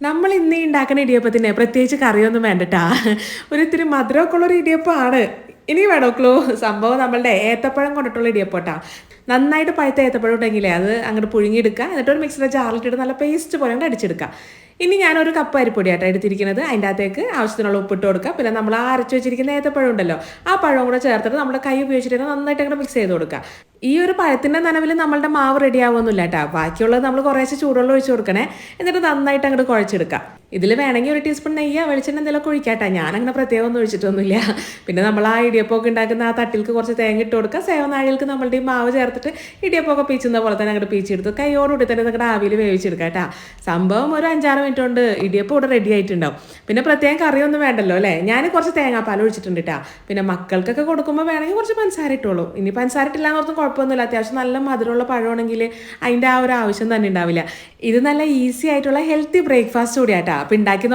നമ്മൾ ഇന്ന് ഉണ്ടാക്കുന്ന ഇടിയപ്പത്തിന് പ്രത്യേകിച്ച് കറിയൊന്നും വേണ്ടട്ടാ. ഒരിത്തിരി മധുരമൊക്കെ ഉള്ളൊരു ഇടിയപ്പമാണ്. ഇനി വേണോ ക്ലൂ? സംഭവം നമ്മളുടെ ഏത്തപ്പഴം കൊണ്ടിട്ടുള്ള ഇടിയപ്പോട്ടാ. നന്നായിട്ട് പഴുത്ത ഏത്തപ്പഴം ഉണ്ടെങ്കിലേ അത് അങ്ങോട്ട് പുഴുങ്ങിയെടുക്കുക. എന്നിട്ട് ഒരു മിക്സിയുടെ ജാറിലിട്ടിട്ട് നല്ല പേസ്റ്റ് പോലെ അങ്ങോട്ട് അടിച്ചെടുക്കുക. ഇനി ഞാനൊരു കപ്പ് അരിപ്പൊടിയാട്ടോ എടുത്തിരിക്കുന്നത്. അതിൻ്റെ അകത്തേക്ക് ആവശ്യത്തിനുള്ള ഉപ്പിട്ട് കൊടുക്കുക. പിന്നെ നമ്മൾ ആ അരച്ച് വെച്ചിരിക്കുന്ന ഏത്തപ്പഴം ഉണ്ടല്ലോ, ആ പഴവും കൂടെ ചേർത്തിട്ട് നമ്മുടെ കൈ ഉപയോഗിച്ചിട്ട് നന്നായിട്ട് അങ്ങോട്ട് മിക്സ് ചെയ്ത് കൊടുക്കുക. ഈ ഒരു പഴത്തിൻ്റെ നനവിൽ നമ്മളുടെ മാവ് റെഡി ആവുമൊന്നുമില്ല കേട്ടോ. ബാക്കിയുള്ളത് നമ്മൾ കുറേശ്ശെ ചൂടുവെള്ളം ഒഴിച്ച് കൊടുക്കണേ. എന്നിട്ട് നന്നായിട്ട് അങ്ങോട്ട് കുഴച്ചെടുക്കുക. ഇതിൽ വേണമെങ്കിൽ ഒരു ടീസ്പൂൺ നെയ്യോ വെളിച്ചെണ്ണ എന്തെങ്കിലുമൊക്കെ ഒഴിക്കാട്ടോ. ഞാനങ്ങനെ പ്രത്യേകം ഒന്നും ഒഴിച്ചിട്ടൊന്നുമില്ല. പിന്നെ നമ്മൾ ആ ഇടിയപ്പമൊക്കെ ഉണ്ടാക്കുന്ന ആ തട്ടിൽക്ക് കുറച്ച് തേങ്ങ ഇട്ട് കൊടുക്കുക. സേവനാഴികൾക്ക് നമ്മളുടെ ഈ മാവ് ചേർത്തിട്ട് ഇടിയപ്പമൊക്കെ പീച്ചുന്ന പോലെ തന്നെ അങ്ങോട്ട് പീച്ചെടുത്ത് കൈയോടുകൂടി തന്നെ നിങ്ങളുടെ ആവിയിൽ വേവിച്ചെടുക്കുക കേട്ടോ. സംഭവം ഒരു 5-6 മിനിറ്റ് കൊണ്ട് ഇടിയപ്പം ഇവിടെ റെഡി ആയിട്ടുണ്ടാവും. പിന്നെ പ്രത്യേകം കറിയൊന്നും വേണ്ടല്ലോ അല്ലേ. ഞാൻ കുറച്ച് തേങ്ങാപ്പാൽ ഒഴിച്ചിട്ടുണ്ട് കേട്ടോ. പിന്നെ മക്കൾക്കൊക്കെ കൊടുക്കുമ്പോൾ വേണമെങ്കിൽ കുറച്ച് പഞ്ചസാര ഇട്ടോളൂ. ഇനി പഞ്ചസാര ഇട്ടില്ലാന്ന് ഓർത്തും കുഴപ്പമൊന്നുമില്ല. അത്യാവശ്യം നല്ല മധുരമുള്ള പഴമാണെങ്കിൽ അതിൻ്റെ ആ ഒരു ആവശ്യം തന്നെ ഉണ്ടാവില്ല. ഇത് നല്ല ഈസി ആയിട്ടുള്ള ഹെൽത്തി ബ്രേക്ക്ഫാസ്റ്റ് കൂടിയാട്ടോ. അപ്പം ഉണ്ടാക്കി